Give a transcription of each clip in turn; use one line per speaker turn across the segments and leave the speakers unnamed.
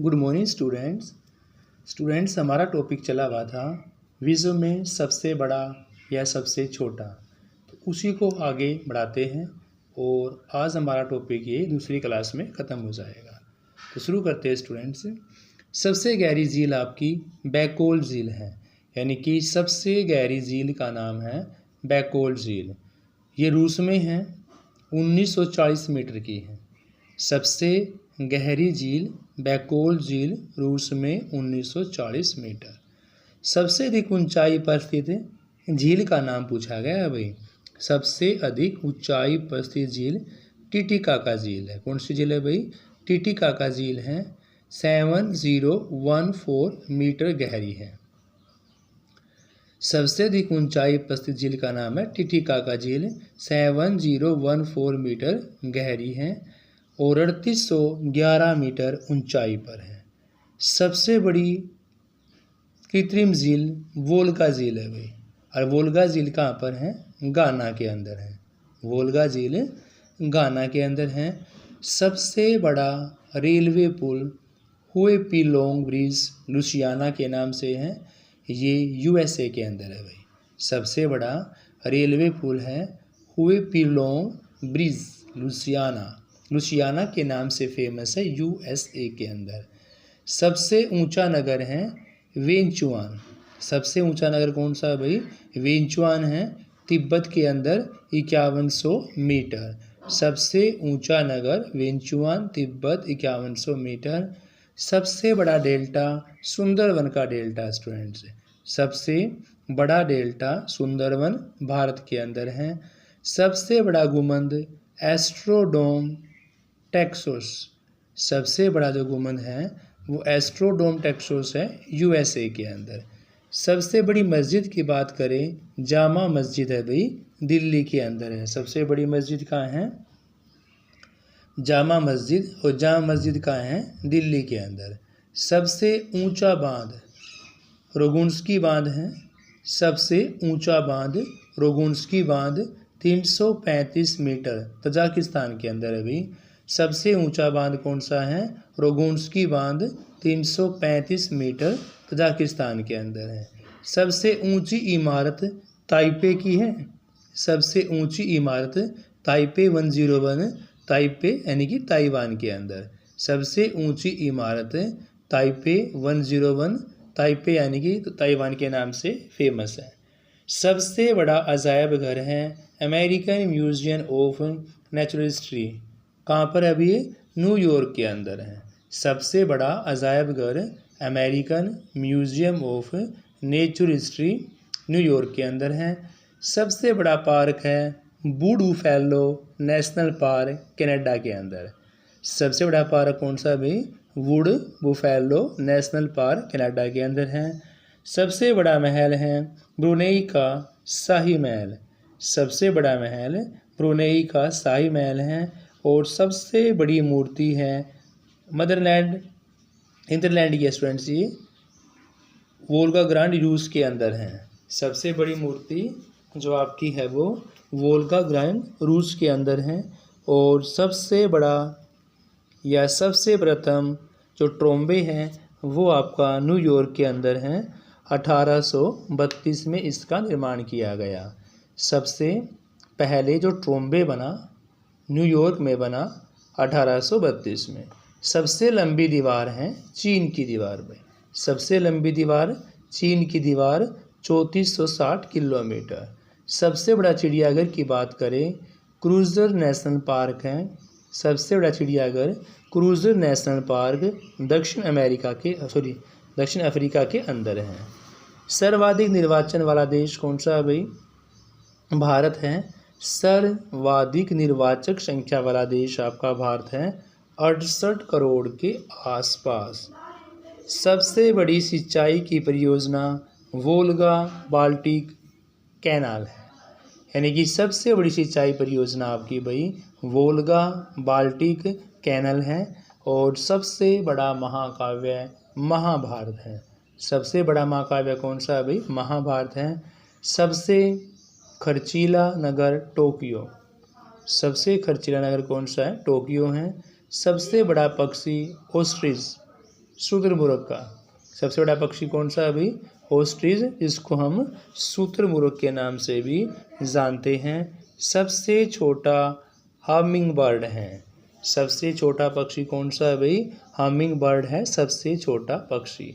Good morning students हमारा topic चला हुआ था विश्व में सबसे बड़ा या सबसे छोटा। तो उसी को आगे बढ़ाते हैं और आज हमारा टॉपिक ये दूसरी क्लास में ख़त्म हो जाएगा। तो शुरू करते हैं स्टूडेंट्स। सबसे गहरी झील आपकी बैकोल झील है, यानी कि सबसे गहरी झील का नाम है बैकोल झील। ये रूस में है, 1940 मीटर की है। सबसे गहरी झील बैकोल झील रूस में 1940 मीटर। सबसे अधिक ऊंचाई पर स्थित झील का नाम पूछा गया है भाई। सबसे अधिक ऊंचाई पर स्थित झील टिटिकाका झील है। कौन सी झील है भाई? टिटिकाका झील है, 7014 मीटर गहरी है। सबसे अधिक ऊंचाई पर स्थित झील का नाम है टिटिकाका झील, 7014 मीटर गहरी है और 3811 मीटर ऊंचाई पर है। सबसे बड़ी कृत्रिम झील वोल्गा झील है भाई। और वोल्गा झील कहाँ पर है? गाना के अंदर है। वोल्गा झील गाना के अंदर है। सबसे बड़ा रेलवे पुल हुएपिलोंग ब्रिज लुसियाना के नाम से है, ये यूएसए के अंदर है भाई। सबसे बड़ा रेलवे पुल है हुएपिलोंग ब्रिज लुसियाना के नाम से फेमस है, यूएसए के अंदर। सबसे ऊंचा नगर है वेंचुआन। सबसे ऊंचा नगर कौन सा है भाई? वेंचुआन है, तिब्बत के अंदर, 5100 मीटर। सबसे ऊंचा नगर वेंचुआन, तिब्बत, 5100 मीटर। सबसे बड़ा डेल्टा सुंदरवन का डेल्टा स्टूडेंट्स। सबसे बड़ा डेल्टा सुंदरवन भारत के अंदर है। सबसे बड़ा गुंबद एस्ट्रोडोम टेक्सास। सबसे बड़ा जो गुंबद है वो एस्ट्रोडोम टेक्सास है, यूएसए के अंदर। सबसे बड़ी मस्जिद की बात करें, जामा मस्जिद है भाई, दिल्ली के अंदर है। सबसे बड़ी मस्जिद कहाँ है? जामा मस्जिद। और जामा मस्जिद कहाँ है? दिल्ली के अंदर। सबसे ऊंचा बांध रोगुंस्की बांध है। सबसे ऊंचा बांध रोगुंस्की बांध 335 मीटर, तजाकिस्तान के अंदर है भाई। सबसे ऊंचा बांध कौन सा है? रोगुंस्की बांध, 335 मीटर, तजाकिस्तान के अंदर है। सबसे ऊंची इमारत ताइपे की है। सबसे ऊंची इमारत ताइपे 101, ताइपे यानी कि ताइवान के अंदर। सबसे ऊंची इमारत ताइपे 101, ताइपे यानी कि ताइवान के नाम से फेमस है। सबसे बड़ा अजायब घर है American museum of natural history. कहाँ पर है अभी? न्यूयॉर्क के अंदर है। सबसे बड़ा अजायब घर American museum of natural history, New York के अंदर है। सबसे बड़ा पार्क है वुड-बुफेलो नेशनल पार्क, कनाडा के अंदर। सबसे बड़ा पार्क कौन सा भाई? वुड-बुफेलो नेशनल पार्क, कनाडा के अंदर है। सबसे बड़ा महल है ब्रुनेई का शाही महल। सबसे बड़ा महल ब्रुनेई का शाही महल है। और सबसे बड़ी मूर्ति है नीदरलैंड की स्टूडेंट्स, ये वोल्गा ग्रांड रूस के अंदर है। सबसे बड़ी मूर्ति जो आपकी है वो वोल्गा ग्रांड रूस के अंदर है। और सबसे बड़ा या सबसे प्रथम जो ट्रोम्बे है वो आपका न्यूयॉर्क के अंदर है, 1832 में इसका निर्माण किया गया। सबसे पहले जो ट्रोम्बे बना न्यूयॉर्क में बना 1832 में। सबसे लंबी दीवार है चीन की दीवार में। सबसे लंबी दीवार चीन की दीवार 3460 किलोमीटर। सबसे बड़ा चिड़ियाघर की बात करें, क्रूजर नेशनल पार्क है। सबसे बड़ा चिड़ियाघर क्रूजर नेशनल पार्क दक्षिण अफ्रीका के अंदर है। सर्वाधिक निर्वाचन वाला देश कौन सा है भाई? भारत है। सर्वाधिक निर्वाचक संख्या वाला देश आपका भारत है, 68 करोड़ के आसपास। सबसे बड़ी सिंचाई की परियोजना वोल्गा बाल्टिक कैनाल है, यानी कि सबसे बड़ी सिंचाई परियोजना आपकी भाई वोल्गा बाल्टिक कैनाल है। और सबसे बड़ा महाकाव्य महाभारत है। सबसे बड़ा महाकाव्य कौन सा है भाई? महाभारत है। सबसे खर्चीला नगर टोक्यो। सबसे खर्चीला नगर कौन सा है? टोक्यो है। सबसे बड़ा पक्षी ऑस्ट्रिच। शुतुरमुर्ग का। सबसे बड़ा पक्षी कौन सा अभी? ऑस्ट्रिच, जिसको हम शुतुरमुर्ग के नाम से भी जानते हैं। सबसे छोटा हमिंग बर्ड है। सबसे छोटा पक्षी कौन सा है भाई? हमिंग बर्ड है सबसे छोटा पक्षी।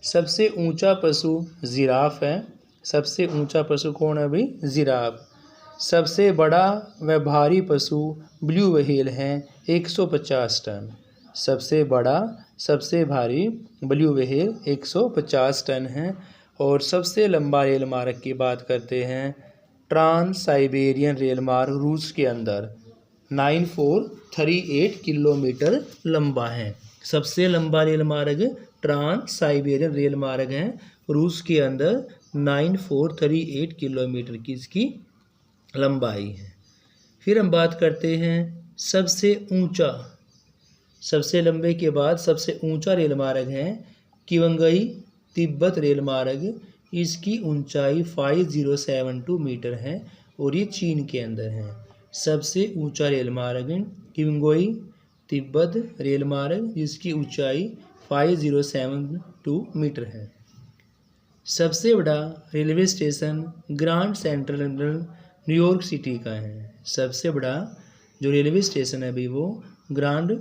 सबसे ऊंचा पशु जिराफ है। सबसे ऊंचा पशु कौन है भाई? जिराफ। सबसे बड़ा व भारी पशु ब्लू व्हेल है 150 टन। सबसे बड़ा सबसे भारी ब्लू व्हेल 150 टन है। और सबसे लंबा रेल मार्ग की बात करते हैं, ट्रांस साइबेरियन रेल मार्ग रूस के अंदर 9438 किलोमीटर लंबा है। सबसे लंबा रेल मार्ग ट्रांस साइबेरियन रेल मार्ग है रूस के अंदर 9438 किलोमीटर की इसकी लंबाई है। फिर हम बात करते हैं सबसे ऊंचा, सबसे लंबे के बाद सबसे ऊंचा रेल मार्ग है किवंगई तिब्बत रेल मार्ग। इसकी ऊंचाई 5072 मीटर है और ये चीन के अंदर है। सबसे ऊंचा रेल मार्ग किवंगई तिब्बत रेल मार्ग, जिसकी ऊंचाई 5072 मीटर है। सबसे बड़ा railway station grand central terminal New York city का है। सबसे बड़ा जो रेलवे स्टेशन है अभी वो grand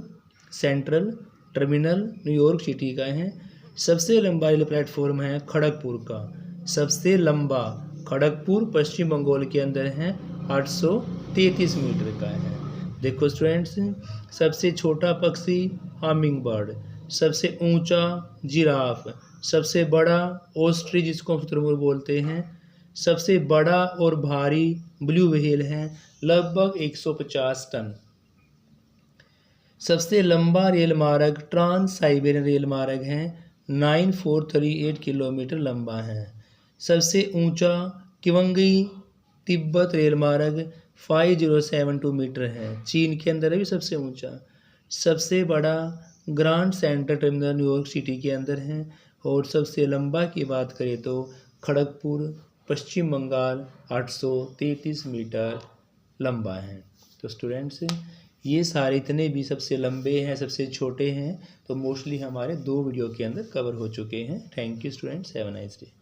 central terminal New York city का है। सबसे लंबा रेल प्लेटफॉर्म है खड़गपुर का। सबसे लंबा खड़गपुर पश्चिम बंगाल के अंदर है, 833 मीटर का है। देखो स्टूडेंट्स, सबसे छोटा पक्षी हमिंग बर्ड, सबसे ऊंचा जिराफ, सबसे बड़ा ऑस्ट्रिच जिसको हम शुतुरमुर्ग बोलते हैं, सबसे बड़ा और भारी ब्लू व्हेल है लगभग 150 टन। सबसे लंबा रेल मार्ग ट्रांस साइबेरियन रेल मार्ग है 9438 किलोमीटर लंबा है। सबसे ऊंचा किवंगई तिब्बत रेल मार्ग 5072 मीटर है, चीन के अंदर है भी सबसे ऊंचा। सबसे बड़ा grand central terminal New York city के अंदर है। और सबसे लंबा की बात करें तो खड़गपुर पश्चिम बंगाल 833 मीटर लंबा है। तो स्टूडेंट्स, ये सारे इतने भी सबसे लंबे हैं सबसे छोटे हैं तो मोस्टली हमारे 2 वीडियो के अंदर कवर हो चुके हैं। Thank you students, have a nice day.